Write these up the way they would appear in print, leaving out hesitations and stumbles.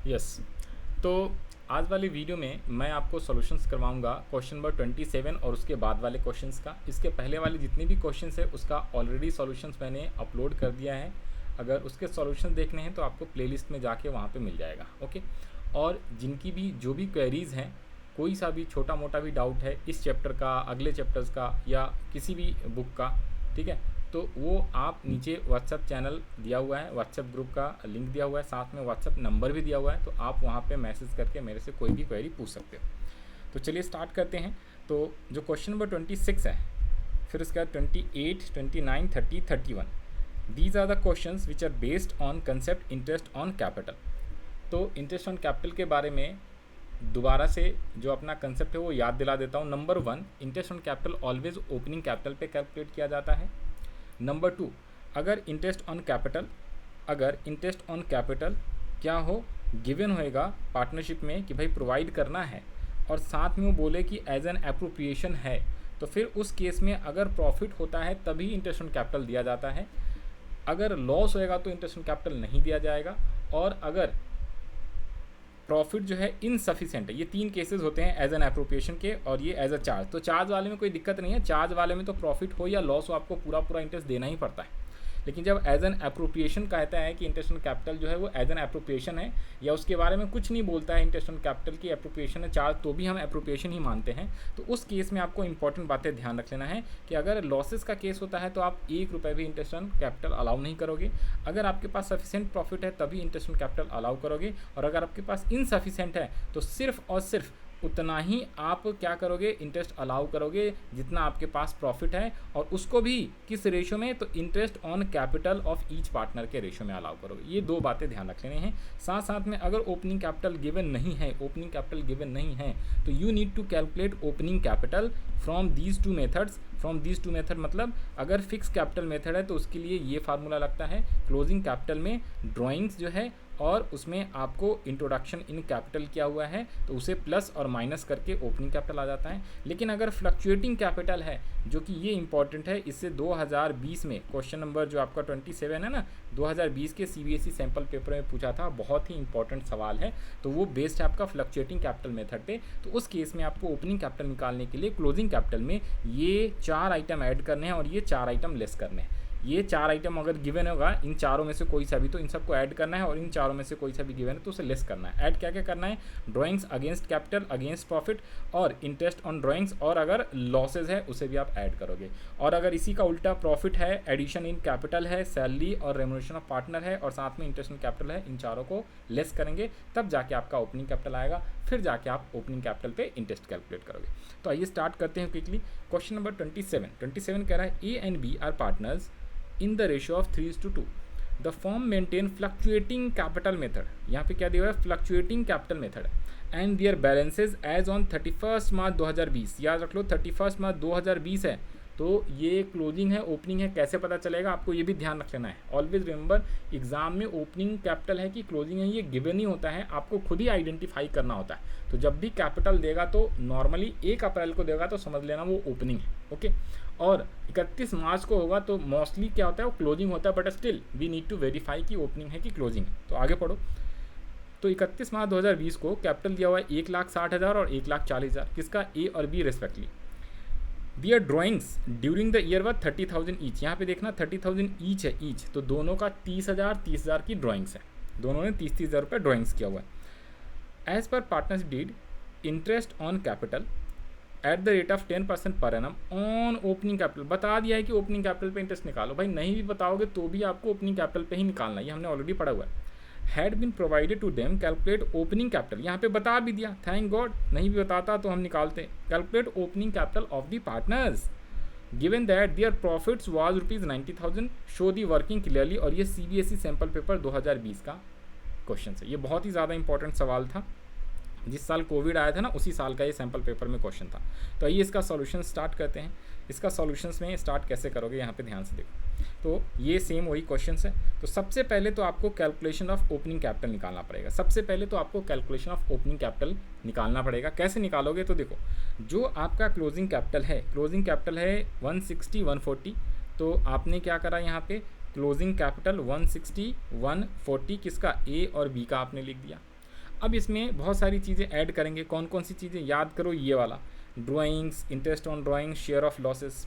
Yes. तो आज वाली वीडियो में मैं आपको सॉल्यूशंस करवाऊंगा क्वेश्चन नंबर 27 और उसके बाद वाले क्वेश्चंस का। इसके पहले वाले जितने भी क्वेश्चंस है उसका ऑलरेडी सॉल्यूशंस मैंने अपलोड कर दिया है। अगर उसके सॉल्यूशंस देखने हैं तो आपको प्लेलिस्ट में जाके वहाँ पे मिल जाएगा। ओके। और जिनकी भी जो भी क्वेरीज़ हैं, कोई सा भी छोटा मोटा भी डाउट है इस चैप्टर का, अगले चैप्टर्स का या किसी भी बुक का, ठीक है, तो वो आप नीचे व्हाट्सएप चैनल दिया हुआ है, व्हाट्सएप ग्रुप का लिंक दिया हुआ है, साथ में व्हाट्सएप नंबर भी दिया हुआ है, तो आप वहाँ पे मैसेज करके मेरे से कोई भी क्वेरी पूछ सकते हो। तो चलिए स्टार्ट करते हैं। तो जो क्वेश्चन नंबर 26 है, फिर उसके बाद 28, 29, 30, 31, these are the questions which are based on concept interest on capital. तो इंटरेस्ट ऑन कैपिटल के बारे में दोबारा से जो अपना कंसेप्ट है वो याद दिला देता हूँ। Number 1, interest on capital always opening capital पे कैलकुलेट किया जाता है। नंबर 2, अगर इंटरेस्ट ऑन कैपिटल क्या हो, गिवन होएगा पार्टनरशिप में कि भाई प्रोवाइड करना है, और साथ में वो बोले कि एज एन एप्रोप्रिएशन है, तो फिर उस केस में अगर प्रॉफिट होता है तभी इंटरेस्ट ऑन कैपिटल दिया जाता है। अगर लॉस होएगा तो इंटरेस्ट ऑन कैपिटल नहीं दिया जाएगा। और अगर प्रॉफिट जो है इनसफिशिएंट है, ये 3 केसेस होते हैं एज एन एप्रोप्रिएशन के, और ये एज अ चार्ज। तो चार्ज वाले में कोई दिक्कत नहीं है, चार्ज वाले में तो प्रॉफिट हो या लॉस हो आपको पूरा पूरा इंटरेस्ट देना ही पड़ता है। लेकिन जब एज एन एप्रोप्रिएशन कहता है कि इंटरेस्ट ऑन कैपिटल जो है वो एज एन एप्रोप्रिएशन है, या उसके बारे में कुछ नहीं बोलता है इंटरेस्ट ऑन कैपिटल की एप्रोप्रिएशन है चार्ज, तो भी हम एप्रोप्रिएशन ही मानते हैं। तो उस केस में आपको इंपॉर्टेंट बातें ध्यान रख लेना है कि अगर लॉसेस का केस होता है तो आप 1 रुपये भी इंटरेस्ट ऑन कैपिटल अलाउ नहीं करोगे। अगर आपके पास सफिशिएंट प्रॉफिट है तभी इंटरेस्ट ऑन कैपिटल अलाउ करोगे, और अगर आपके पास इनसफिशिएंट है तो सिर्फ और सिर्फ उतना ही आप क्या करोगे, इंटरेस्ट अलाउ करोगे जितना आपके पास प्रॉफिट है, और उसको भी किस रेशो में, तो interest on capital of each partner के रेशो में अलाउ करोगे। ये 2 बातें ध्यान रख लेने हैं। साथ साथ में अगर ओपनिंग कैपिटल गिवन नहीं है, तो you need to calculate opening capital from these two method. मतलब अगर फिक्स कैपिटल मेथड है तो उसके लिए ये फार्मूला लगता है। क्लोजिंग कैपिटल में ड्राइंग्स जो है और उसमें आपको इंट्रोडक्शन इन कैपिटल किया हुआ है तो उसे प्लस और माइनस करके ओपनिंग कैपिटल आ जाता है। लेकिन अगर फ्लक्चुएटिंग कैपिटल है, जो कि ये इंपॉर्टेंट है, इससे 2020 में क्वेश्चन नंबर जो आपका 27 है ना, 2020 के सीबीएसई सैम्पल पेपर में पूछा था, बहुत ही इंपॉर्टेंट सवाल है, तो वो बेस्ड है आपका फ्लक्चुएटिंग कैपिटल मेथड पे। तो उस केस में आपको ओपनिंग कैपिटल निकालने के लिए क्लोजिंग कैपिटल में ये 4 आइटम ऐड करने हैं और ये 4 आइटम लेस करने हैं। ये 4 आइटम अगर गिवन होगा, इन चारों में से कोई सा भी, तो इन सबको ऐड करना है, और इन चारों में से कोई सा भी गिवन है तो उसे लेस करना है। ऐड क्या क्या करना है, drawings against capital, against profit, और इंटरेस्ट ऑन ड्राइंग्स, और अगर लॉसेज है उसे भी आप ऐड करोगे। और अगर इसी का उल्टा प्रॉफिट है, एडिशन इन कैपिटल है, सैलरी और रेम्युनरेशन ऑफ पार्टनर है, और साथ में इंटरेस्ट इन कैपिटल है, इन चारों को लेस करेंगे, तब जाके आपका ओपनिंग कैपिटल आएगा। फिर जाके आप ओपनिंग कैपिटल पे इंटरेस्ट कैलकुलेट करोगे। तो आइए स्टार्ट करते हैं क्विकली। क्वेश्चन नंबर 27 कह रहा है A and B are partners in the ratio of 3:2. The firm maintain fluctuating capital method. यहाँ पे क्या दिया हुआ है, fluctuating capital method, and their balances as on 31 मार्च 2020। याद रख लो 31 मार्च 2020 है, तो ये क्लोजिंग है, ओपनिंग है, कैसे पता चलेगा आपको ये भी ध्यान रख लेना है। ऑलवेज रिमेंबर, एग्जाम में ओपनिंग कैपिटल है कि क्लोजिंग है ये गिवन ही होता है, आपको खुद ही आइडेंटिफाई करना होता है। तो जब भी कैपिटल देगा तो नॉर्मली 1 अप्रैल को देगा तो समझ लेना वो ओपनिंग है। ओके। और 31 मार्च को होगा तो मोस्टली क्या होता है, वो क्लोजिंग होता है, but still we need to verify कि ओपनिंग है कि क्लोजिंग है। तो आगे पढ़ो। तो 31 मार्च 2020 को कैपिटल दिया हुआ है 1,60,000 और 1,40,000, किसका, ए और B respectively. Their drawings during the year were 30,000 each. यहाँ पे देखना 30,000 ईच है, ईच, तो दोनों का 30,000 की ड्राइंग्स है, दोनों ने 30,000 रुपये ड्राइंग्स किया हुआ है। As per partners deed, interest on capital at the rate of 10% per annum on opening capital. बता दिया है कि ओपनिंग कैपिटल पे इंटरेस्ट निकालो, भाई नहीं भी बताओगे तो भी आपको ओपनिंग कैपिटल पे ही निकालना है, ये हमने ऑलरेडी पढ़ा हुआ है। Had been provided to them calculate opening capital, यहाँ पे बता भी दिया, थैंक गॉड, नहीं भी बताता तो हम निकालते। Calculate opening capital of the partners given that their profits was ₹90,000, show the working clearly. और ये सीबीएसई सैम्पल पेपर 2020 का क्वेश्चन है, ये बहुत ही ज़्यादा इंपॉर्टेंट सवाल था, जिस साल कोविड आया था ना उसी साल का ये सैम्पल पेपर में क्वेश्चन था। तो आइए इसका सॉल्यूशन स्टार्ट करते हैं। इसका सॉल्यूशंस में स्टार्ट कैसे करोगे, यहाँ पे ध्यान से देखो। तो ये सेम वही क्वेश्चन है। तो सबसे पहले तो आपको कैलकुलेशन ऑफ ओपनिंग कैपिटल निकालना पड़ेगा। कैसे निकालोगे, तो देखो जो आपका क्लोजिंग कैपिटल है 160 140, तो आपने क्या करा, यहाँ पे क्लोजिंग कैपिटल 160 140 किसका, ए और बी का आपने लिख दिया। अब इसमें बहुत सारी चीज़ें ऐड करेंगे। कौन कौन सी चीज़ें याद करो, ये वाला drawings, interest on drawing, share of losses,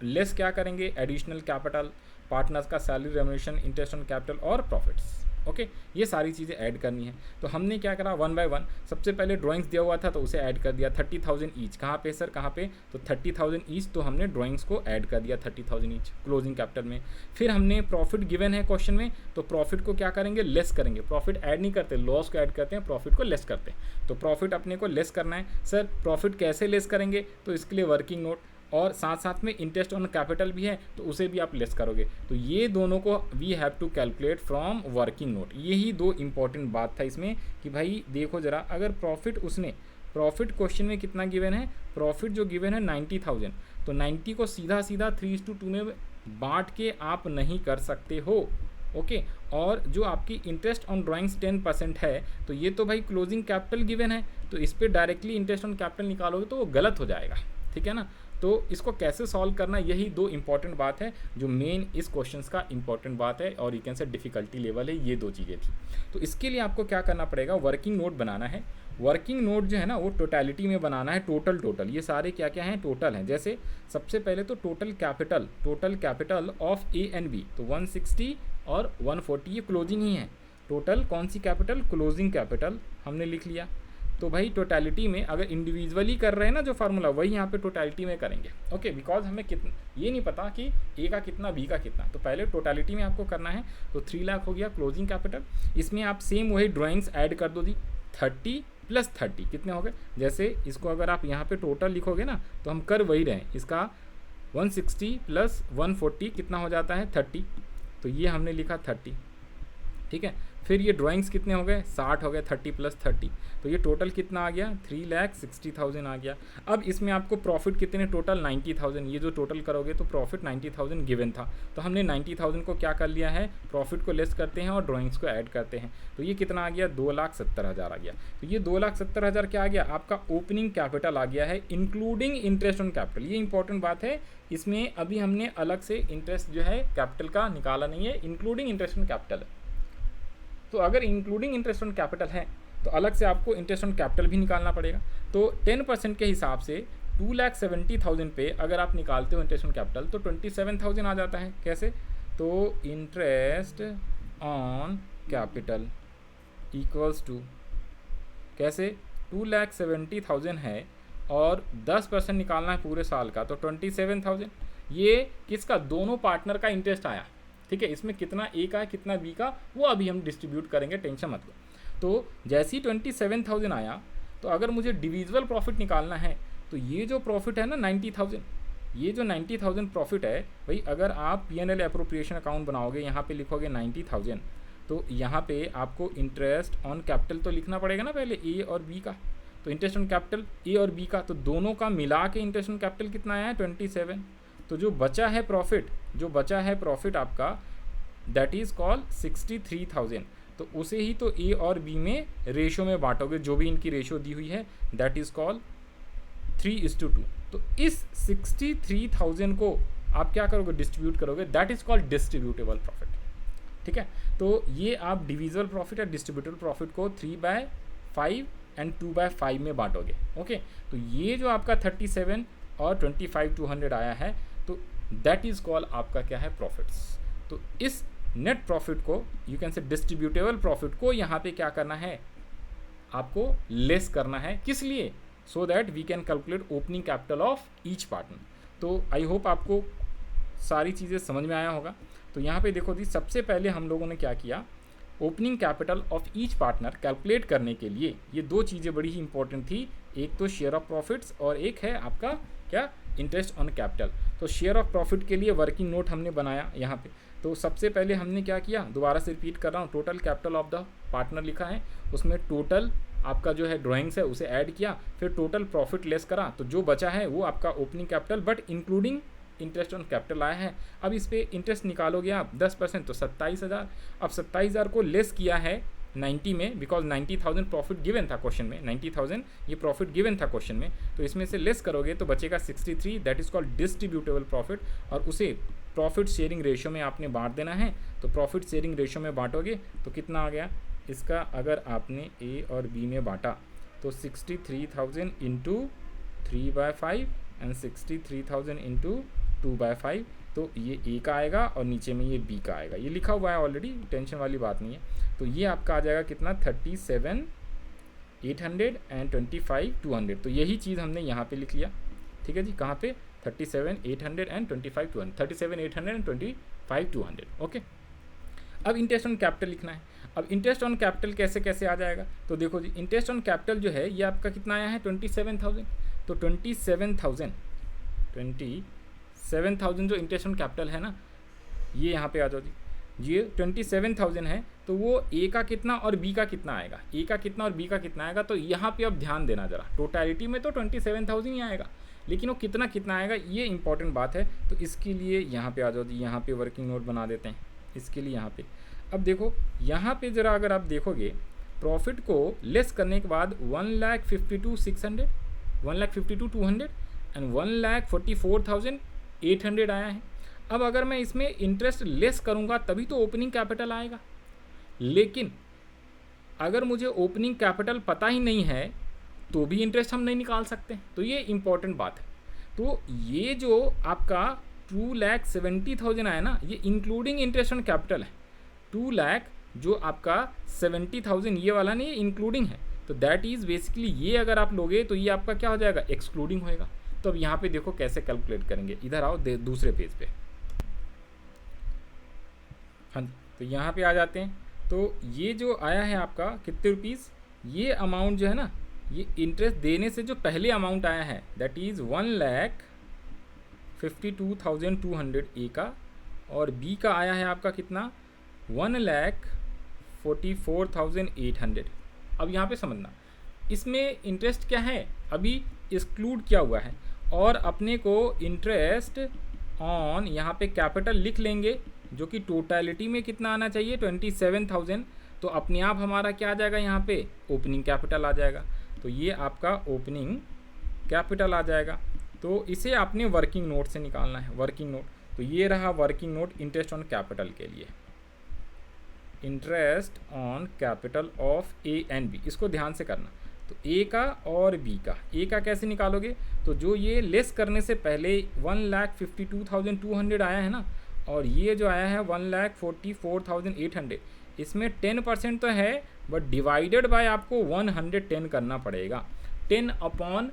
less क्या करेंगे, एडिशनल कैपिटल, पार्टनर्स का salary remuneration, interest on capital और प्रॉफिट्स। ओके, ये सारी चीज़ें ऐड करनी है। तो हमने क्या करा, वन बाय वन, सबसे पहले ड्राइंग्स दिया हुआ था तो उसे ऐड कर दिया 30,000 ईच। कहाँ पे सर, कहाँ पे, तो 30,000 ईच, तो हमने ड्राइंग्स को ऐड कर दिया 30,000 ईच क्लोजिंग कैपिटल में। फिर हमने प्रॉफिट गिवन है क्वेश्चन में, तो प्रॉफिट को क्या करेंगे, लेस करेंगे। प्रॉफिट ऐड नहीं करते, लॉस को ऐड करते हैं, प्रॉफिट को लेस करते हैं। तो प्रॉफिट अपने को लेस करना है। सर प्रॉफिट कैसे लेस करेंगे, तो इसके लिए वर्किंग नोट और साथ साथ में इंटरेस्ट ऑन कैपिटल भी है तो उसे भी आप लेस करोगे। तो ये दोनों को we have to calculate from working note. यही दो इंपॉर्टेंट बात था इसमें कि भाई देखो ज़रा, अगर प्रॉफिट उसने, प्रॉफिट क्वेश्चन में कितना गिवन है, प्रॉफिट जो गिवन है 90,000, तो 90 को सीधा सीधा 3:2 में बांट के आप नहीं कर सकते हो। ओके, और जो आपकी इंटरेस्ट ऑन ड्राइंग्स 10% है, तो ये तो भाई क्लोजिंग कैपिटल गिवन है, तो इस पर डायरेक्टली इंटरेस्ट ऑन कैपिटल निकालोगे तो वो गलत हो जाएगा। ठीक है ना, तो इसको कैसे सॉल्व करना, यही दो इंपॉर्टेंट बात है जो मेन इस क्वेश्चंस का इंपॉर्टेंट बात है, और you can say difficulty level है, ये दो चीज़ें थी। तो इसके लिए आपको क्या करना पड़ेगा, वर्किंग नोट बनाना है। वर्किंग नोट जो है ना वो टोटलिटी में बनाना है, टोटल ये सारे क्या क्या हैं, टोटल हैं। जैसे सबसे पहले तो total capital of A and B, तो 160 और 140 ये क्लोजिंग ही है। टोटल कौन सी कैपिटल, क्लोजिंग कैपिटल हमने लिख लिया। तो भाई टोटलिटी में अगर इंडिविजुअली कर रहे हैं ना जो फार्मूला, वही यहाँ पे टोटलिटी में करेंगे। ओके, बिकॉज हमें कितना ये नहीं पता कि ए का कितना बी का कितना, तो पहले टोटलिटी में आपको करना है। तो 3 लाख हो गया क्लोजिंग कैपिटल। इसमें आप सेम वही ड्राइंग्स ऐड कर दो जी, 30 + 30 कितने हो गए। जैसे इसको अगर आप यहाँ पे टोटल लिखोगे ना तो हम कर वही रहे हैं, इसका 160 + 140 कितना हो जाता है 30, तो ये हमने लिखा 30। ठीक है, फिर ये ड्राइंग्स कितने हो गए, 60 हो गए, 30 + 30, तो ये टोटल कितना आ गया, 3,60,000 आ गया। अब इसमें आपको प्रॉफिट कितने, टोटल 90,000, ये जो टोटल करोगे तो प्रॉफिट 90,000 गिवन था, तो हमने 90,000 को क्या कर लिया है, प्रॉफिट को लेस करते हैं और ड्राइंग्स को ऐड करते हैं, तो ये कितना आ गया, 2,70,000 आ गया। तो ये 2,70,000 क्या आ गया, आपका ओपनिंग कैपिटल आ गया है, इंक्लूडिंग इंटरेस्ट ऑन कैपिटल। ये इंपॉर्टेंट बात है, इसमें अभी हमने अलग से इंटरेस्ट जो है कैपिटल का निकाला नहीं है, इंक्लूडिंग इंटरेस्ट ऑन कैपिटल है। तो अगर इंक्लूडिंग इंटरेस्ट ऑन कैपिटल है तो अलग से आपको इंटरेस्ट ऑन कैपिटल भी निकालना पड़ेगा। तो 10% के हिसाब से 2,70,000 पे अगर आप निकालते हो इंटरेस्ट ऑन कैपिटल तो 27,000 आ जाता है। कैसे, तो interest on capital equals to, कैसे, 2,70,000 है और 10% निकालना है पूरे साल का, तो 27,000। ये किसका, दोनों पार्टनर का इंटरेस्ट आया। ठीक है, इसमें कितना ए का है कितना बी का, वो अभी हम डिस्ट्रीब्यूट करेंगे, टेंशन मत लो। तो जैसे ही 27,000 आया, तो अगर मुझे डिविजिबल प्रॉफिट निकालना है तो ये जो प्रॉफिट है ना 90,000, ये जो 90,000 प्रॉफिट है भाई, अगर आप P&L एप्रोप्रिएशन अकाउंट बनाओगे, यहाँ पे लिखोगे 90,000, तो यहाँ पे आपको इंटरेस्ट ऑन कैपिटल तो लिखना पड़ेगा ना पहले, ए और बी का। तो इंटरेस्ट ऑन कैपिटल ए और बी का, तो दोनों का मिला के इंटरेस्ट ऑन कैपिटल कितना आया है 27। तो जो बचा है प्रॉफिट आपका, दैट इज़ कॉल्ड 63,000। तो उसे ही तो ए और बी में रेशो में बांटोगे, जो भी इनकी रेशो दी हुई है, दैट इज़ कॉल्ड 3:2। तो इस 63,000 को आप क्या करोगे, डिस्ट्रीब्यूट करोगे, that is called distributable profit. ठीक है, तो ये आप डिविजिबल प्रॉफिट या डिस्ट्रीब्यूटेबल प्रॉफिट को 3/5 एंड 2/5 में बांटोगे। ओके, तो ये जो आपका 37 और 25,200 आया है, तो दैट इज़ कॉल्ड आपका क्या है, प्रॉफिट्स। तो इस नेट प्रॉफिट को, you can say distributable profit को यहाँ पे क्या करना है, आपको लेस करना है। किस लिए, so that we can calculate opening capital of each partner. तो आई होप आपको सारी चीज़ें समझ में आया होगा। तो यहाँ पे देखो जी, सबसे पहले हम लोगों ने क्या किया, opening capital of each partner calculate करने के लिए ये दो चीज़ें बड़ी ही इंपॉर्टेंट थी, एक तो शेयर ऑफ प्रॉफिट्स और एक है आपका क्या, इंटरेस्ट ऑन कैपिटल। तो शेयर ऑफ प्रॉफिट के लिए वर्किंग नोट हमने बनाया यहाँ पे। तो सबसे पहले हमने क्या किया, दोबारा से रिपीट कर रहा हूँ, total capital of the partner लिखा है, उसमें टोटल आपका जो है ड्राइंग्स है उसे ऐड किया, फिर टोटल प्रॉफिट लेस करा, तो जो बचा है वो आपका opening capital but including interest on capital आया है। अब इस पर इंटरेस्ट निकालोगे आप 10%, तो 27,000। अब 27,000 को लेस किया है 90 में, बिकॉज 90,000 प्रॉफिट गिवन था क्वेश्चन में, 90,000 ये प्रॉफिट गिवन था क्वेश्चन में, तो इसमें से लेस करोगे तो बचेगा 63, that is called distributable profit, और उसे प्रॉफिट शेयरिंग रेशियो में आपने बांट देना है। तो प्रॉफिट शेयरिंग रेशियो में बांटोगे तो कितना आ गया, इसका अगर आपने ए और बी में बांटा तो 63,000 इंटू 3/5 एंड 63,000 इंटू 2/5, तो ये ए का आएगा और नीचे में ये बी का आएगा। ये लिखा हुआ है ऑलरेडी, टेंशन वाली बात नहीं है। तो ये आपका आ जाएगा कितना, 37,800 एंड 25,200। तो यही चीज़ हमने यहाँ पे लिख लिया, ठीक है जी। कहाँ पे, 37,800 एंड 25,200, 37,800 एंड 25,200। ओके, अब इंटरेस्ट ऑन कैपिटल लिखना है। अब इंटरेस्ट ऑन कैपिटल कैसे कैसे आ जाएगा, तो देखो जी, इंटरेस्ट ऑन कैपिटल जो है ये आपका कितना आया है, 27,000। तो 27,000 जो इंटरेस्ट ऑन कैपिटल है ना, ये यहाँ पे आ जाओ जी। ये 27,000 है, तो वो ए का कितना और बी का कितना आएगा, ए का कितना और बी का कितना आएगा। तो यहाँ पे अब ध्यान देना ज़रा, टोटलिटी में तो 27,000 ही आएगा, लेकिन वो कितना कितना आएगा ये इंपॉर्टेंट बात है। तो इसके लिए यहाँ पे आ जाओ जी, यहाँ पे वर्किंग नोट बना देते हैं इसके लिए। यहाँ पे अब देखो, यहाँ पे ज़रा अगर आप देखोगे, प्रॉफिट को लेस करने के बाद 1,52,600, 1,52,200 एंड 1,44,800 आया है। अब अगर मैं इसमें इंटरेस्ट लेस करूँगा तभी तो ओपनिंग कैपिटल आएगा, लेकिन अगर मुझे ओपनिंग कैपिटल पता ही नहीं है तो भी इंटरेस्ट हम नहीं निकाल सकते। तो ये इंपॉर्टेंट बात है। तो ये जो आपका 2,70,000 आया ना, ये इंक्लूडिंग इंटरेस्ट ऑन कैपिटल है। 2 लाख जो आपका 70,000 ये वाला नहीं, इंक्लूडिंग है। तो दैट इज़ बेसिकली, ये अगर आप लोगे तो ये आपका क्या हो जाएगा, एक्सक्लूडिंग होएगा। तो अब यहाँ पे देखो कैसे कैलकुलेट करेंगे, इधर आओ दूसरे पेज पे। हाँ जी, तो यहाँ पे आ जाते हैं। तो ये जो आया है आपका कितने रुपीज़, ये अमाउंट जो है ना, ये इंटरेस्ट देने से जो पहले अमाउंट आया है दैट इज़ 1,52,200 ए का, और बी का आया है आपका कितना, 1,44,800। अब यहाँ पे समझना, इसमें इंटरेस्ट क्या है, अभी एक्सक्लूड किया हुआ है, और अपने को इंटरेस्ट ऑन यहाँ पे कैपिटल लिख लेंगे, जो कि टोटलिटी में कितना आना चाहिए, 27,000। तो अपने आप हमारा क्या आ जाएगा, यहाँ पे ओपनिंग कैपिटल आ जाएगा। तो ये आपका ओपनिंग कैपिटल आ जाएगा। तो इसे आपने वर्किंग नोट से निकालना है, वर्किंग नोट। तो ये रहा working note interest on capital के लिए, interest on capital of A and B, इसको ध्यान से करना। तो ए का और बी का, ए का कैसे निकालोगे, तो जो ये लेस करने से पहले 1,52,200 आया है ना, और ये जो आया है 1,44,800, इसमें 10% तो है, बट डिवाइडेड बाय आपको 110 करना पड़ेगा। 10 अपॉन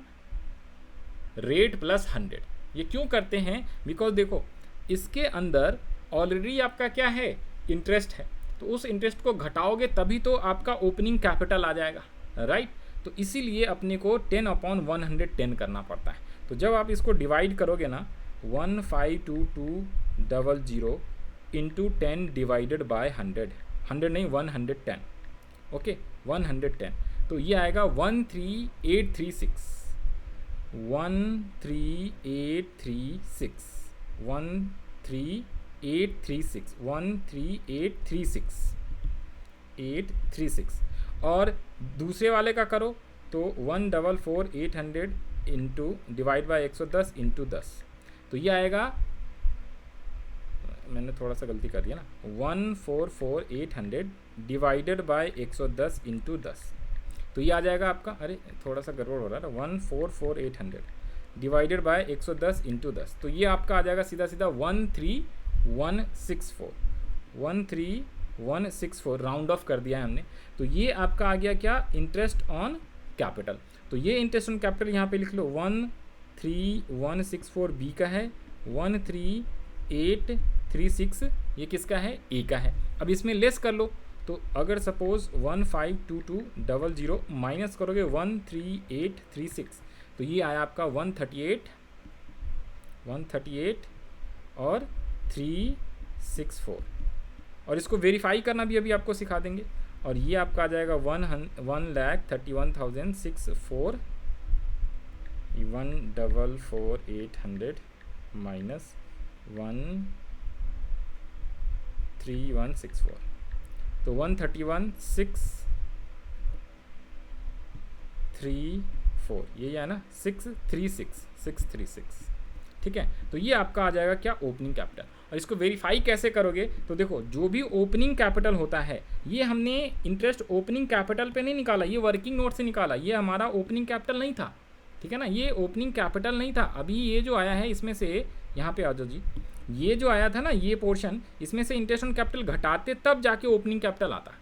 रेट प्लस 100। ये क्यों करते हैं, बिकॉज देखो इसके अंदर ऑलरेडी आपका क्या है, इंटरेस्ट है। तो उस इंटरेस्ट को घटाओगे तभी तो आपका ओपनिंग कैपिटल आ जाएगा, राइट। तो इसीलिए अपने को 10 अपॉन 110 करना पड़ता है। तो जब आप इसको डिवाइड करोगे ना, 1,522,000 इंटू 10 डिवाइडेड बाय 100, 100 नहीं 110, ओके 110। तो ये आएगा 13836, 13836, 13836, 13836। और दूसरे वाले का करो तो 1,44,800 इंटू डिवाइड बाई 110 इंटू 10। तो ये आएगा, मैंने थोड़ा सा गलती कर दिया ना, 1,44,800 डिवाइडेड बाय 110 इंटू 10। तो ये आ जाएगा आपका, अरे थोड़ा सा गड़बड़ हो रहा है ना, 1,44,800 डिवाइडेड बाय 110 इंटू 10। तो ये आपका आ जाएगा सीधा सीधा 13164, 13164 राउंड ऑफ कर दिया है हमने। तो ये आपका आ गया क्या, इंटरेस्ट ऑन कैपिटल। तो ये इंटरेस्ट ऑन कैपिटल यहाँ पे लिख लो, 13164 बी का है, 13836 ये किसका है, ए का है। अब इसमें लेस कर लो, तो अगर सपोज 1,522,000 माइनस करोगे 13836, तो ये आया आपका 138 और 364। और इसको वेरीफाई करना भी अभी आपको सिखा देंगे। और ये आपका आ जाएगा 1,31,604, 1,44,800 माइनस 1,31,604, तो 131,634 यही है ना, 636, ठीक है। तो ये आपका आ जाएगा क्या, ओपनिंग कैपिटल। और इसको वेरीफाई कैसे करोगे, तो देखो जो भी ओपनिंग कैपिटल होता है ये हमने इंटरेस्ट ओपनिंग कैपिटल पे नहीं निकाला, ये वर्किंग नोट से निकाला, ये हमारा ओपनिंग कैपिटल नहीं था, ठीक है ना, ये ओपनिंग कैपिटल नहीं था। अभी ये जो आया है इसमें से, यहाँ पे आ जाओ जी, ये जो आया था ना ये पोर्शन, इसमें से इंटरेस्ट ऑन कैपिटल घटाते तब जाके ओपनिंग कैपिटल आता है,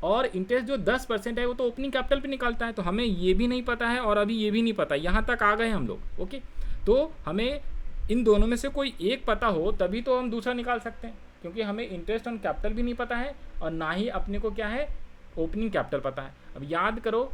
और इंटरेस्ट जो 10% है वो तो ओपनिंग कैपिटल पे निकालता है। तो हमें ये भी नहीं पता है और अभी ये भी नहीं पता, यहाँ तक आ गए हम लोग। ओके, तो हमें इन दोनों में से कोई एक पता हो तभी तो हम दूसरा निकाल सकते हैं, क्योंकि हमें इंटरेस्ट ऑन कैपिटल भी नहीं पता है और ना ही अपने को क्या है ओपनिंग कैपिटल पता है। अब याद करो,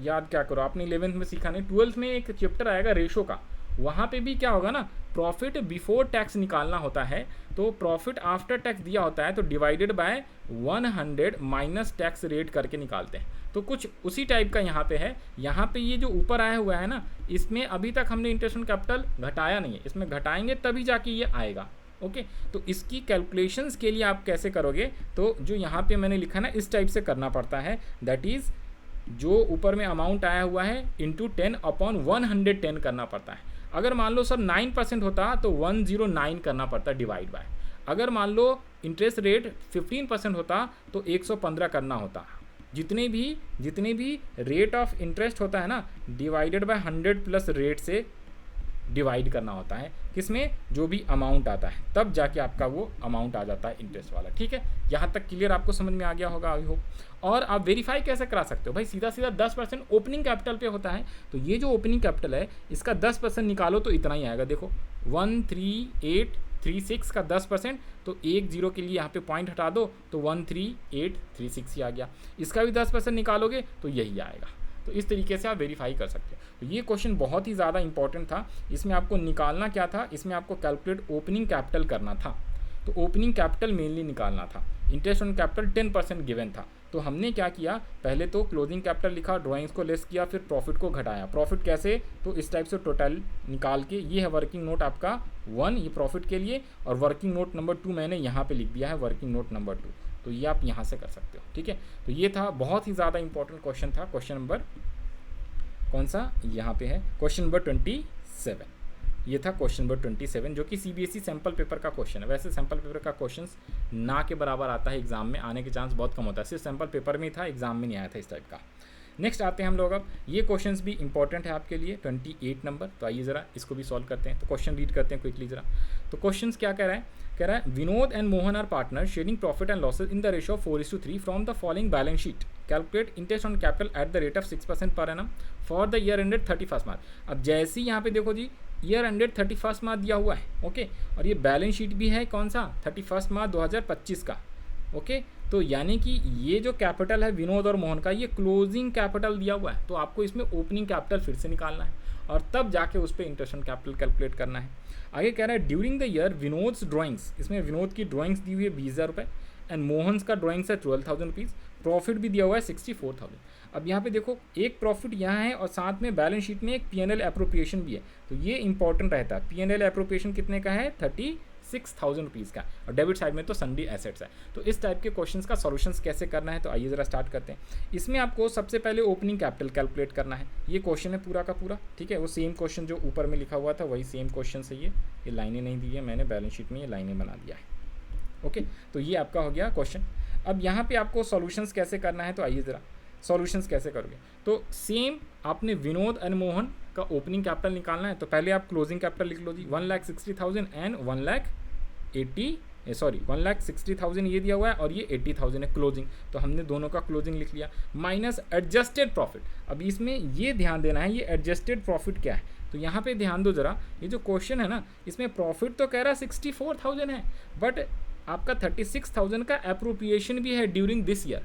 याद क्या करो, आपने 11th में सीखा नहीं, 12th में एक चैप्टर आएगा रेशो का, वहाँ पे भी क्या होगा ना, प्रॉफिट बिफोर टैक्स निकालना होता है, तो प्रॉफिट आफ्टर टैक्स दिया होता है तो divided by 100 minus tax rate करके निकालते हैं। तो कुछ उसी टाइप का यहाँ पे है। यहाँ पे ये जो ऊपर आया हुआ है ना, इसमें अभी तक हमने इंटरेस्ट ऑन कैपिटल घटाया नहीं है, इसमें घटाएंगे तभी जाके ये आएगा। ओके, तो इसकी कैलकुलेशंस के लिए आप कैसे करोगे, तो जो यहाँ पे मैंने लिखा ना इस टाइप से करना पड़ता है, दैट इज़ जो ऊपर में अमाउंट आया हुआ है इंटू 10/110 करना पड़ता है। अगर मान लो सर 9% होता तो 109 करना पड़ता डिवाइड बाय। अगर मान लो इंटरेस्ट रेट 15% होता तो 115 करना होता। जितने भी रेट ऑफ इंटरेस्ट होता है ना, डिवाइडेड बाय 100 प्लस रेट से डिवाइड करना होता है, किसमें, जो भी अमाउंट आता है, तब जाके आपका वो अमाउंट आ जाता है इंटरेस्ट वाला। ठीक है, यहाँ तक क्लियर आपको समझ में आ गया होगा आई होप। और आप वेरीफाई कैसे करा सकते हो भाई, सीधा 10% ओपनिंग कैपिटल पे होता है, तो ये जो ओपनिंग कैपिटल है इसका 10% निकालो तो इतना ही आएगा। देखो 13836 का 10%, तो 10 के लिए यहाँ पे पॉइंट हटा दो तो 13836 ही आ गया। इसका भी 10% निकालोगे तो यही आएगा। तो इस तरीके से आप वेरीफाई कर सकते हो। तो ये क्वेश्चन बहुत ही ज़्यादा इंपॉर्टेंट था। इसमें आपको निकालना क्या था, इसमें आपको कैलकुलेट ओपनिंग कैपिटल करना था। तो ओपनिंग कैपिटल मेनली निकालना था। इंटरेस्ट ऑन कैपिटल 10% गिवन था, तो हमने क्या किया, पहले तो क्लोजिंग कैपिटल लिखा, ड्राइंग्स को लेस किया, फिर प्रॉफिट को घटाया। प्रॉफिट कैसे, तो इस टाइप से टोटल निकाल के, ये है वर्किंग नोट आपका 1, ये प्रॉफिट के लिए, और वर्किंग नोट नंबर 2 मैंने यहाँ पे लिख दिया है, वर्किंग नोट नंबर 2। तो ये आप यहाँ से कर सकते हो। ठीक है, तो ये था बहुत ही ज़्यादा इंपॉर्टेंट क्वेश्चन था। क्वेश्चन नंबर कौन सा, यहाँ पे है क्वेश्चन नंबर 27। ये था क्वेश्चन नंबर 27, जो कि सीबीएसई सैम्पल पेपर का क्वेश्चन है। वैसे सैम्पल पेपर का क्वेश्चंस ना के बराबर आता है, एग्जाम में आने के चांस बहुत कम होता है। सिर्फ सैम्पल पेपर में ही था, एग्जाम में नहीं आया था इस टाइप का। नेक्स्ट आते हैं हम लोग, अब ये क्वेश्चंस भी इंपॉर्टेंट है आपके लिए, 28 नंबर। तो आइए ज़रा इसको भी सॉल्व करते हैं। तो क्वेश्चन रीड करते हैं क्विकली ज़रा। तो क्वेश्चंस क्या कह रहा है, Vinod and Mohan are partner sharing profit and losses in the ratio of 4:3 from the following balance sheet. Calculate interest on capital at the rate of 6% per annum for the year ended 31 March. अब जैसे ही यहाँ पे देखो जी, year ended 31 मार्च दिया हुआ है, okay, और ये बैलेंस शीट भी है कौन सा, 31 मार्च 2025 का। ओके, तो यानी कि ये जो कैपिटल है विनोद और मोहन का, ये क्लोजिंग कैपिटल दिया हुआ है, तो आपको इसमें ओपनिंग कैपिटल फिर से निकालना है और तब जाके उस पर इंटरेस्ट ऑन कैपिटल कैलकुलेट करना है। आगे कह रहा है during the year Vinod's drawings, इसमें विनोद की ड्राइंग्स दी हुई है 20,000 रुपये, एंड मोहन्स का ड्राइंग्स है 12,000 रुपीज़। प्रॉफिट भी दिया हुआ है 64,000। अब यहाँ पे देखो एक प्रॉफिट यहाँ है और साथ में बैलेंस शीट में एक P&L एप्रोप्रिएशन भी है, तो ये इंपॉर्टेंट रहता है। P&L एप्रोप्रिएशन कितने का है, 36,000 रुपीज़ का, और डेबिट साइड में तो सन्डी एसेट्स है। तो इस टाइप के क्वेश्चंस का सॉल्यूशंस कैसे करना है, तो आइए ज़रा स्टार्ट करते हैं। इसमें आपको सबसे पहले ओपनिंग कैपिटल कैलकुलेट करना है। ये क्वेश्चन है पूरा का पूरा, ठीक है, वो सेम क्वेश्चन जो ऊपर में लिखा हुआ था वही सेम क्वेश्चन है। ये लाइनें नहीं दी है मैंने, बैलेंस शीट में ये लाइनें बना दिया है। ओके, तो ये आपका हो गया क्वेश्चन। अब यहाँ पे आपको सॉल्यूशंस कैसे करना है, तो आइए ज़रा सॉल्यूशंस कैसे करोगे। तो सेम आपने विनोद एंड मोहन का ओपनिंग कैपिटल निकालना है, तो पहले आप क्लोजिंग कैपिटल लिख लो जी, 1,60,000 एंड 1,60,000 ये दिया हुआ है और ये 80,000 है क्लोजिंग, तो हमने दोनों का क्लोजिंग लिख लिया, माइनस एडजस्टेड प्रॉफिट। अब इसमें ये ध्यान देना है, ये एडजस्टेड प्रॉफिट क्या है, तो यहाँ पे ध्यान दो ज़रा, ये जो क्वेश्चन है ना, इसमें प्रॉफिट तो कह रहा है 64,000 है, बट आपका 36,000 का एप्रोप्रिएशन भी है ड्यूरिंग दिस ईयर।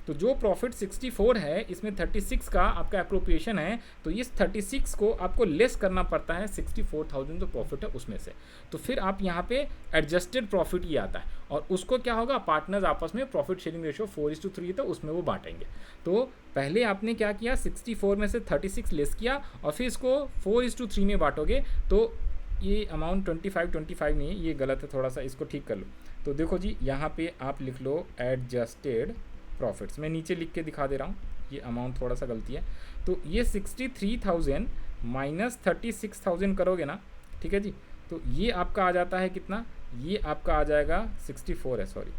तो जो प्रॉफिट 64 है, इसमें 36 का आपका एप्रोप्रिएशन है, तो इस 36 को आपको लेस करना पड़ता है 64,000 जो प्रॉफिट है उसमें से। तो फिर आप यहाँ पे एडजस्टेड प्रॉफिट ये आता है, और उसको क्या होगा, पार्टनर्स आपस में प्रॉफिट शेयरिंग रेशियो 4:3 तो उसमें वो बांटेंगे। तो पहले आपने क्या किया, 64 में से 36 लेस किया और फिर इसको 4:3 में बांटोगे, तो ये अमाउंट 25 नहीं है, ये गलत है थोड़ा सा, इसको ठीक कर लो। तो देखो जी, यहाँ पे आप लिख लो एडजस्टेड प्रॉफिट्स, मैं नीचे लिख के दिखा दे रहा हूँ, ये अमाउंट थोड़ा सा गलती है। तो ये 63,000 माइनस 36,000 करोगे ना, ठीक है जी, तो ये आपका आ जाता है कितना, ये आपका आ जाएगा 64 है, सॉरी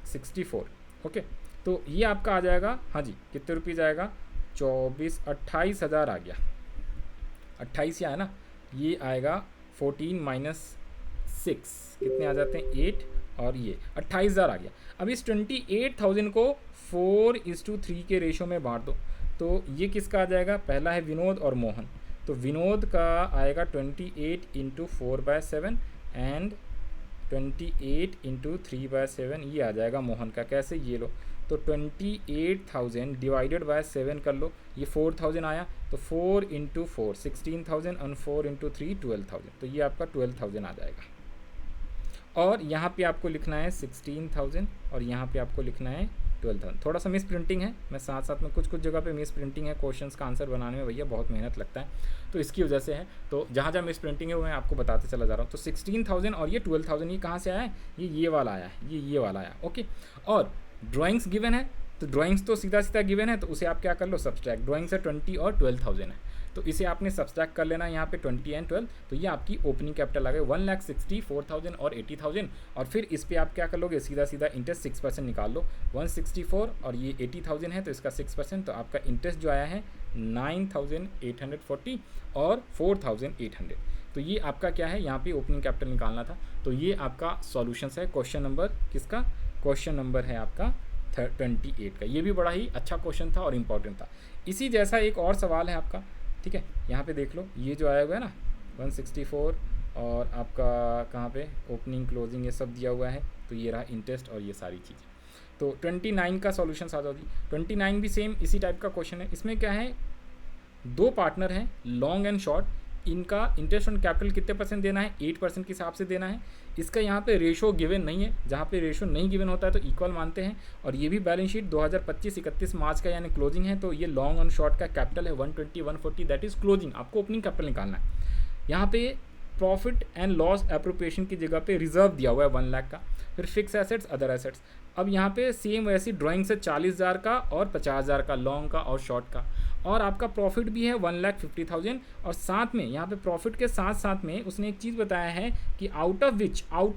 64, ओके। तो ये आपका आ जाएगा, हाँ जी, कितने रुपीज़ आएगा, 28,000 आ गया, 28 आया ना, ये आएगा 14 माइनस 6 कितने आ जाते हैं 8, और ये 28,000 आ गया। अब इस 28,000 को 4:3 के रेशो में बांट दो, तो ये किसका आ जाएगा, पहला है विनोद और मोहन, तो विनोद का आएगा 28 इंटू 4/7 एंड 28 इंटू 3/7, ये आ जाएगा मोहन का। कैसे, ये लो, तो 28,000 डिवाइडेड बाय 7 कर लो, ये 4,000 आया, तो 4 इंटू 4 16,000 और 4 इंटू 3 12,000, तो ये आपका 12,000 आ जाएगा। और यहाँ पे आपको लिखना है 16,000 और यहाँ पे आपको लिखना है 12,000। थोड़ा सा मिस प्रिंटिंग है, मैं साथ साथ में कुछ जगह पे मिस प्रिंटिंग है, क्वेश्चंस का आंसर बनाने में भैया बहुत मेहनत लगता है, तो इसकी वजह से है। तो जहाँ जहाँ मिस प्रिंटिंग है वो मैं आपको बताते चला जा रहा हूँ। तो 16,000 और ये 12,000, ये कहाँ से आया है, ये वाला आया है, ये वाला आया, ओके। और ड्राइंग्स गिवन है, तो ड्राइंग्स तो सीधा सीधा गिवन है, तो उसे आप क्या कर लो, सब्सट्रैक्ट। ड्राइंग्स है 20 और 12,000 है, तो इसे आपने सब्सट्रैक्ट कर लेना है यहाँ पे 20 एंड 12, तो ये आपकी ओपनिंग कैपिटल आ गई 1,64,000 और 80,000। और फिर इस पर आप क्या कर लोगे, सीधा सीधा इंटरेस्ट 6% निकाल लो, 164 और ये 80,000 है, तो इसका 6%, तो आपका इंटरेस्ट जो आया है 9,840 और 4,800। तो ये आपका क्या है, यहाँ पे ओपनिंग कैपिटल निकालना था। तो ये आपका सॉल्यूशंस है क्वेश्चन नंबर किसका, क्वेश्चन नंबर है आपका 28 का। ये भी बड़ा ही अच्छा क्वेश्चन था और इम्पॉर्टेंट था। इसी जैसा एक और सवाल है आपका, ठीक है, यहाँ पे देख लो, ये जो आया हुआ है ना 164 और आपका कहाँ पे ओपनिंग क्लोजिंग ये सब दिया हुआ है, तो ये रहा इंटरेस्ट और ये सारी चीज़ें। तो 29 का सॉल्यूशन आ जाती, 29 भी सेम इसी टाइप का क्वेश्चन है। इसमें क्या है, दो पार्टनर हैं लॉन्ग एंड शॉर्ट, इनका इंटरेस्ट ऑन कैपिटल कितने परसेंट देना है, 8% के हिसाब से देना है। इसका यहाँ पे रेशो गिवन नहीं है, जहाँ पे रेशो नहीं गिवन होता है तो इक्वल मानते हैं। और ये भी बैलेंस शीट 2025-31 मार्च का यानी क्लोजिंग है, तो ये लॉन्ग और शॉर्ट का कैपिटल है 120 140, दैट इज क्लोजिंग। आपको ओपनिंग कैपिटल निकालना है। यहाँ पे प्रॉफिट एंड लॉस एप्रोप्रिएशन की जगह पे रिजर्व दिया हुआ है 1 लाख का। फिर फिक्स एसेट्स, अदर एसेट्स। अब यहाँ पे सेम वैसी ड्राइंग से 40,000 का और 50,000 का, लॉन्ग का और शॉर्ट का। और आपका प्रॉफिट भी है 1,50,000 और साथ में यहाँ पे प्रॉफिट के साथ साथ में उसने एक चीज़ बताया है कि आउट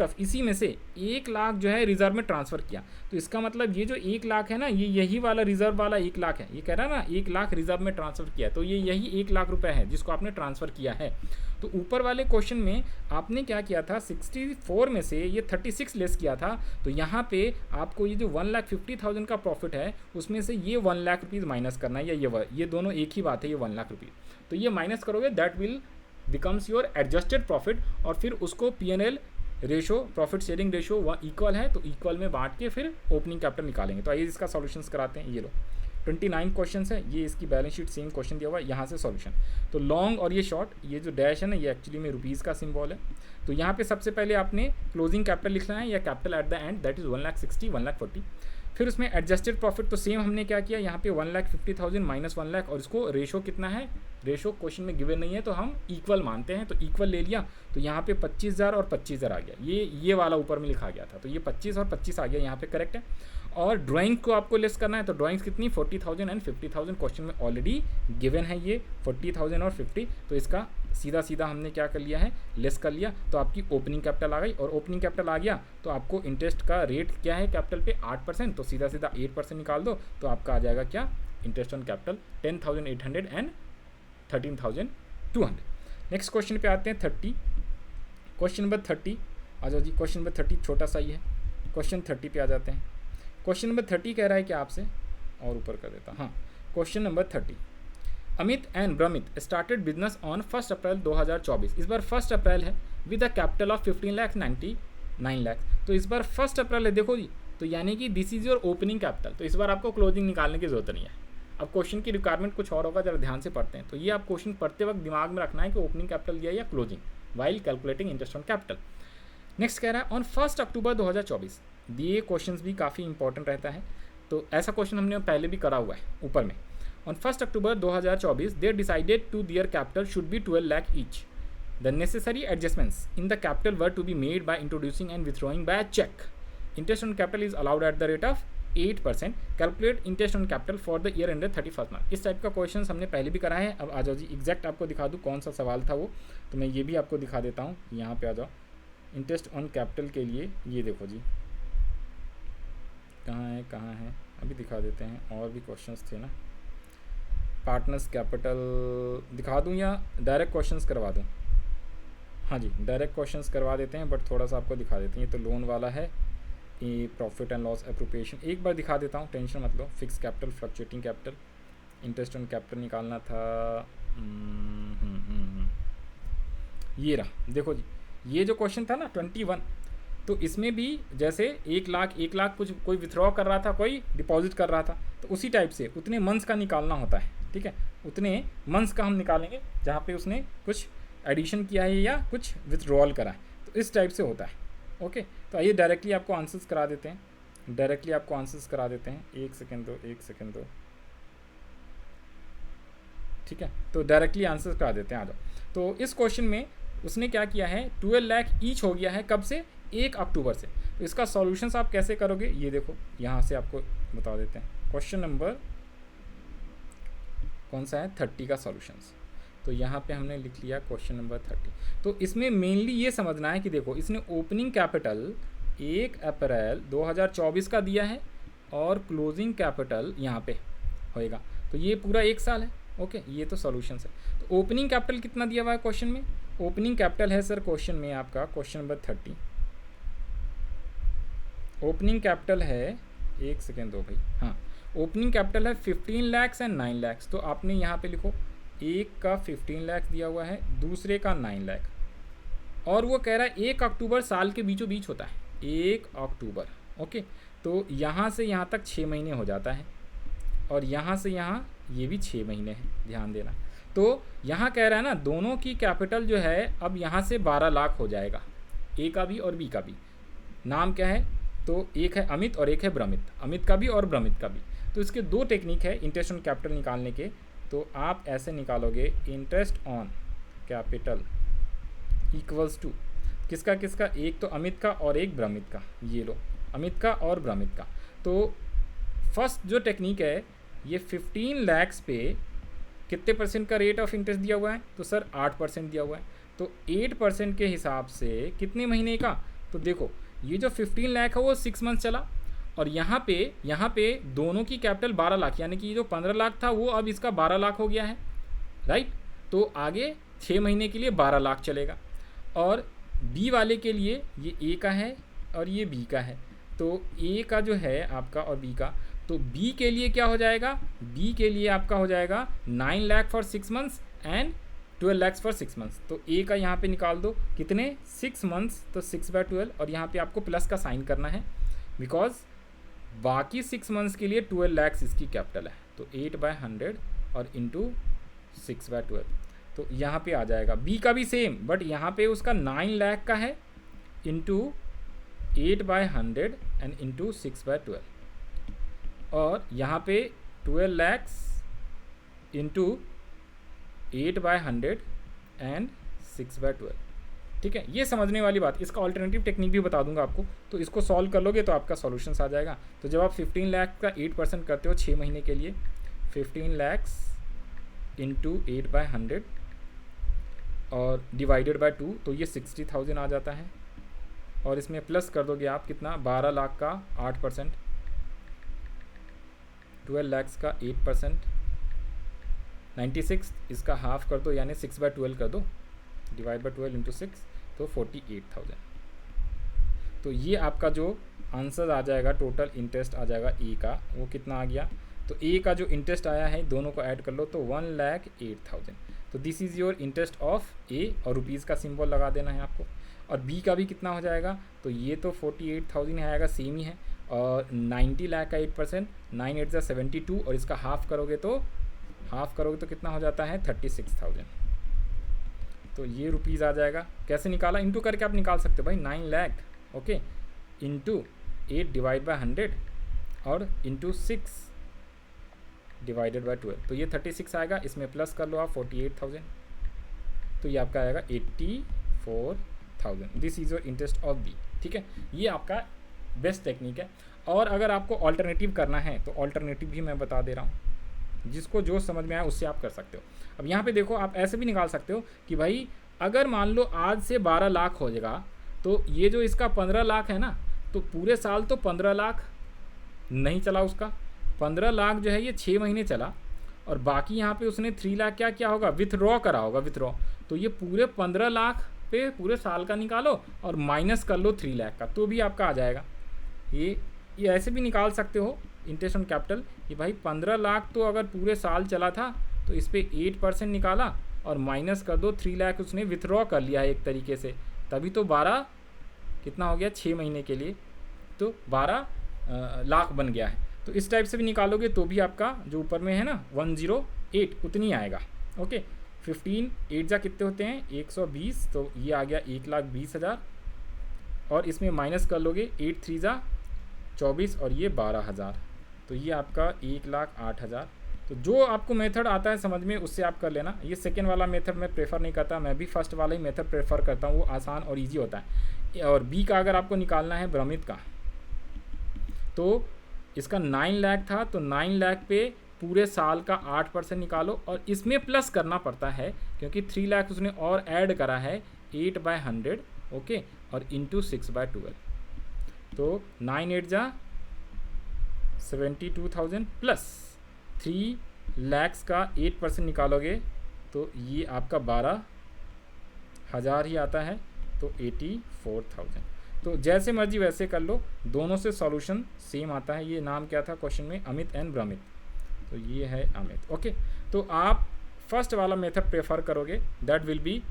ऑफ इसी में से 1 लाख जो है रिजर्व में ट्रांसफ़र किया। तो इसका मतलब ये जो 1 लाख है ना, ये यही वाला रिजर्व वाला 1 लाख है। ये कह रहा है ना 1 लाख रिजर्व में ट्रांसफ़र किया, तो ये यही 1 लाख रुपए है जिसको आपने ट्रांसफ़र किया है। तो ऊपर वाले क्वेश्चन में आपने क्या किया था, 64 में से ये 36 लेस किया था। तो यहाँ पे आपको ये जो 1,50,000 का प्रॉफिट है उसमें से ये 1 लाख रुपीज़ माइनस करना है, या ये दोनों एक ही बात है, ये 1 लाख रुपीज़। तो ये माइनस करोगे, that will becomes your adjusted profit. और फिर उसको P&L ratio, profit sharing ratio वह इक्वल है तो इक्वल में बांट के फिर ओपनिंग कैपिटल निकालेंगे। तो आइए इसका सॉल्यूशंस कराते हैं। ये लो 29 क्वेश्चन है, ये इसकी बैलेंस शीट सेम क्वेश्चन दिया हुआ है, यहाँ से सॉल्यूशन। तो लॉन्ग और ये शॉर्ट, ये जो डैश है ना, ये एक्चुअली में रुपीज़ का सिंबल है। तो यहाँ पे सबसे पहले आपने क्लोजिंग कैपिटल लिखना है या capital at the end, that is 1,60,000 1,40,000। फिर उसमें एडजस्टेड प्रॉफिट, तो सेम हमने क्या किया, यहाँ पे 1,50,000 माइनस 1 लाख, और इसको रेशो कितना है, रेशो क्वेश्चन में गिवन नहीं है तो हम इक्वल मानते हैं, तो इक्वल ले लिया। तो यहाँ पे 25,000 और 25,000 आ गया, ये वाला ऊपर में लिखा गया था, तो ये 25 और 25 आ गया, यहाँ पे करेक्ट है। और ड्राइंग को आपको लेस करना है, तो ड्राइंग्स कितनी 40,000 एंड 50,000 क्वेश्चन में ऑलरेडी गिवन है, ये 40,000 और 50, तो इसका सीधा सीधा हमने क्या कर लिया है, लेस कर लिया। तो आपकी ओपनिंग कैपिटल आ गई, और ओपनिंग कैपिटल आ गया तो आपको इंटरेस्ट का रेट क्या है कैपिटल पे 8%, तो सीधा सीधा 8% निकाल दो, तो आपका आ जाएगा क्या, interest on capital 10,800 and 13,200। Next question पे आते हैं 30, क्वेश्चन नंबर 30 आ जाओ जी। क्वेश्चन नंबर 30 छोटा सा ही है, क्वेश्चन 30 पे आ जाते हैं। क्वेश्चन नंबर 30 कह रहा है कि आपसे, और ऊपर कर देता, हाँ, question number 30, Amit and Bramit started business on 1 April 2024। इस बार 1 अप्रैल है with a capital of 15,99 lakh. तो इस बार 1 अप्रैल है, देखो जी, तो यानी कि this is your opening capital. तो इस बार आपको क्लोजिंग निकालने की जरूरत नहीं है। अब क्वेश्चन की रिक्वायरमेंट कुछ और होगा, जरा ध्यान से पढ़ते हैं। तो ये आप क्वेश्चन पढ़ते वक्त दिमाग में रखना है कि ओपनिंग कैपिटल दिया या closing, while calculating interest on capital. Next कह रहा है ऑन 1 अक्टूबर 2024। दिए क्वेश्चंस भी काफ़ी इंपॉर्टेंट रहता है, तो ऐसा क्वेश्चन हमने पहले भी करा हुआ है ऊपर में। On 1 October 2024 they decided to their capital should be 12 lakh each. The necessary adjustments in the capital were to be made by introducing and withdrawing by cheque. Interest on capital is allowed at the rate of 8%। Calculate interest on capital for the year ended 31 March. इस type का question हमने पहले भी करा है। अब आ जाओ जी, exact आपको दिखा दूँ कौन सा सवाल था वो, तो मैं ये भी आपको दिखा देता हूँ। यहाँ पे आ जाओ, इंटरेस्ट ऑन कैपिटल के लिए ये देखो जी, कहाँ है अभी दिखा देते हैं, और भी क्वेश्चंस थे ना। पार्टनर्स कैपिटल दिखा दूं या डायरेक्ट क्वेश्चंस करवा दूं? हाँ जी, डायरेक्ट क्वेश्चंस करवा देते हैं, बट थोड़ा सा आपको दिखा देते हैं। ये तो लोन वाला है, ये प्रॉफिट एंड लॉस एप्रोप्रिएशन एक बार दिखा देता हूँ, टेंशन मत लो। Fix capital, fluctuating capital, interest on capital निकालना था। ये रहा, देखो जी, ये जो क्वेश्चन था ना 21, तो इसमें भी जैसे 1 लाख कुछ कोई विथड्रॉ कर रहा था, कोई डिपॉजिट कर रहा था, तो उसी टाइप से उतने मंथ्स का निकालना होता है। ठीक है, उतने मंथ्स का हम निकालेंगे जहाँ पे उसने कुछ एडिशन किया है या कुछ विथड्रॉल करा है, तो इस टाइप से होता है। ओके, तो आइए डायरेक्टली आपको आंसर्स करा देते हैं, एक सेकेंड दो। ठीक है, तो डायरेक्टली आंसर करा देते हैं, आ जाओ। तो इस क्वेश्चन में उसने क्या किया है, 12 लाख ईच हो गया है, कब से? 1 अक्टूबर से। तो इसका सॉल्यूशंस आप कैसे करोगे, ये देखो यहाँ से आपको बता देते हैं। क्वेश्चन नंबर कौन सा है, 30 का सॉल्यूशंस। तो यहाँ पे हमने लिख लिया क्वेश्चन नंबर 30। तो इसमें मेनली ये समझना है कि देखो, इसने ओपनिंग कैपिटल 1 अप्रैल 2024 का दिया है और क्लोजिंग कैपिटल यहाँ पे होएगा, तो ये पूरा 1 साल है। ओके, ये तो सॉल्यूशंस है। तो ओपनिंग कैपिटल कितना दिया हुआ है क्वेश्चन में? ओपनिंग कैपिटल है सर क्वेश्चन में आपका, क्वेश्चन नंबर 30, ओपनिंग कैपिटल है, एक सेकेंड दो भाई, हाँ, ओपनिंग कैपिटल है 15 लाख एंड 9 लाख। तो आपने यहाँ पे लिखो, एक का 15 लाख दिया हुआ है, दूसरे का 9 लाख, और वो कह रहा है 1 अक्टूबर साल के बीचों बीच होता है, 1 अक्टूबर। ओके, तो यहाँ से यहाँ तक 6 महीने हो जाता है, और यहाँ से यहाँ ये भी 6 महीने हैं, ध्यान देना। तो यहाँ कह रहा है ना, दोनों की कैपिटल जो है अब यहाँ से 12 लाख हो जाएगा, ए का भी और बी का भी। नाम क्या है? तो एक है अमित और एक है ब्रमित, अमित का भी और ब्रमित का भी। तो इसके 2 टेक्निक है इंटरेस्ट ऑन कैपिटल निकालने के। तो आप ऐसे निकालोगे, interest on capital equals to किसका किसका, एक तो अमित का और एक ब्रमित का, ये लो, अमित का और ब्रमित का। तो फर्स्ट जो टेक्निक है, ये 15 लाख पे कितने परसेंट का रेट ऑफ इंटरेस्ट दिया हुआ है? तो सर 8% दिया हुआ है। तो 8% के हिसाब से कितने महीने का? तो देखो, ये जो 15 लाख है वो 6 मंथ चला, और यहाँ पे दोनों की कैपिटल 12 लाख, यानी कि ये जो 15 लाख था वो अब इसका 12 लाख हो गया है, राइट। तो आगे 6 महीने के लिए 12 लाख चलेगा। और बी वाले के लिए ये ए का है और ये बी का है, तो ए का जो है आपका और बी का, तो बी के लिए क्या हो जाएगा? बी के लिए आपका हो जाएगा 9 lakh for 6 months and 12 lakhs for 6 months. तो ए का यहाँ पे निकाल दो, कितने? 6 मंथ्स, तो 6/12, और यहाँ पे आपको प्लस का साइन करना है, बिकॉज बाकी 6 मंथ्स के लिए 12 लैक्स इसकी कैपिटल है। तो 8/100 और इंटू 6/12, तो यहाँ पे आ जाएगा। बी का भी सेम, बट यहाँ पे उसका 9 लाख का है, इंटू 8/100 एंड इंटू 6/12, और यहाँ पे 12 लैक्स इंटू 8/100 एंड 6/12। ठीक है, ये समझने वाली बात। इसका ऑल्टरनेटिव टेक्निक भी बता दूंगा आपको, तो इसको सॉल्व कर लोगे तो आपका सॉल्यूशंस आ जाएगा। तो जब आप 15 लाख का 8% करते हो 6 महीने के लिए, 15 लैक्स इंटू 8/100 और डिवाइडेड बाय 2, तो ये 60,000 आ जाता है। और इसमें प्लस कर दोगे आप कितना? 12 लाख का 8%, 12 लैक्स का 8%, 96, इसका हाफ कर दो यानी 6/12 कर दो, डिवाइड बाय 12 इंटू 6, तो 48,000। तो ये आपका जो आंसर आ जाएगा, टोटल इंटरेस्ट आ जाएगा ए का, वो कितना आ गया? तो ए का जो इंटरेस्ट आया है, दोनों को ऐड कर लो, तो 1,08,000। तो this is your interest of a, और रुपीज़ का सिंबल लगा देना है आपको। और बी का भी कितना हो जाएगा? तो ये तो 48,000 आएगा, सेम ही है। और 90 लाख का 8%, 9 8 72, और इसका हाफ करोगे तो कितना हो जाता है? 36,000। तो ये रुपीज़ आ जाएगा। कैसे निकाला? इंटू करके आप निकाल सकते हो भाई, 9 lakh, okay, into 8 divide by 100 और इंटू 6 डिवाइडेड बाय 12, तो ये 36 आएगा। इसमें प्लस कर लो आप 48,000, तो ये आपका आएगा 84,000। This is your interest of B. ठीक है, ये आपका बेस्ट टेक्निक है। और अगर आपको ऑल्टरनेटिव करना है तो ऑल्टरनेटिव भी मैं बता दे रहा हूँ, जिसको जो समझ में आए उससे आप कर सकते हो। अब यहाँ पे देखो, आप ऐसे भी निकाल सकते हो कि भाई अगर मान लो आज से 12 लाख हो जाएगा, तो ये जो इसका 15 लाख है ना, तो पूरे साल तो 15 लाख नहीं चला उसका, 15 लाख जो है ये 6 महीने चला, और बाकी यहाँ पे उसने 3 लाख क्या क्या होगा, विथड्रॉ करा होगा, विथड्रॉ। तो ये पूरे 15 लाख पे पूरे साल का निकालो और माइनस कर लो 3 लाख का, तो भी आपका आ जाएगा। ये ऐसे भी निकाल सकते हो इंटरेस्ट ऑन कैपिटल कि भाई 15 लाख तो अगर पूरे साल चला था तो इस पर 8% निकाला और माइनस कर दो 3 लाख उसने विथड्रॉ कर लिया है एक तरीके से, तभी तो 12 कितना हो गया 6 महीने के लिए, तो 12 लाख बन गया है। तो इस टाइप से भी निकालोगे तो भी आपका जो ऊपर में है ना 108 उतनी आएगा। ओके, 15 8 जा कितने होते हैं 120, तो ये आ गया 1,20,000, और इसमें माइनस कर लोगे 8 3 जा 24 और ये 12,000, तो ये आपका 1,08,000। तो जो आपको मेथड आता है समझ में उससे आप कर लेना। ये सेकेंड वाला मेथड मैं प्रेफर नहीं करता, मैं भी फर्स्ट वाला ही मेथड प्रेफर करता हूँ, वो आसान और ईजी होता है। और बी का अगर आपको निकालना है भ्रमित का, तो इसका 9 लाख था, तो 9 लाख पे पूरे साल का 8% निकालो, और इसमें प्लस करना पड़ता है क्योंकि 3 लाख उसने और ऐड करा है 8/100, ओके, और इंटू 6/12, तो 9 8 जा 72,000 प्लस 3 लाख का 8% निकालोगे तो ये आपका 12,000 ही आता है, तो 84,000। तो जैसे मर्जी वैसे कर लो, दोनों से सॉल्यूशन सेम आता है। ये नाम क्या था क्वेश्चन में, अमित एंड भ्रमित, तो ये है अमित। ओके, तो आप फर्स्ट वाला मेथड प्रेफर करोगे, that will be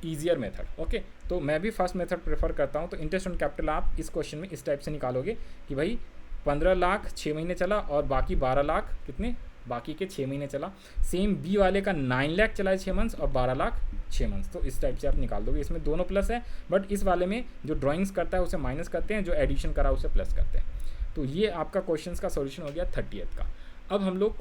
easier method. Okay, तो मैं भी फर्स्ट मेथड प्रेफर करता हूँ। तो इंटरेस्ट ऑन कैपिटल आप इस क्वेश्चन में इस टाइप से निकालोगे कि भाई 15 लाख 6 महीने चला और बाकी 12 लाख कितने, बाकी के 6 महीने चला। सेम बी वाले का 9 लाख चला है 6 मंथ्स और 12 लाख 6 मंथ्स, तो इस टाइप से आप निकाल दोगे। इसमें दोनों प्लस है, बट इस वाले में जो ड्राइंग्स करता है उसे माइनस करते हैं, जो एडिशन करा उसे प्लस करते हैं। तो ये आपका क्वेश्चन का सॉल्यूशन हो गया 30th का। अब हम लोग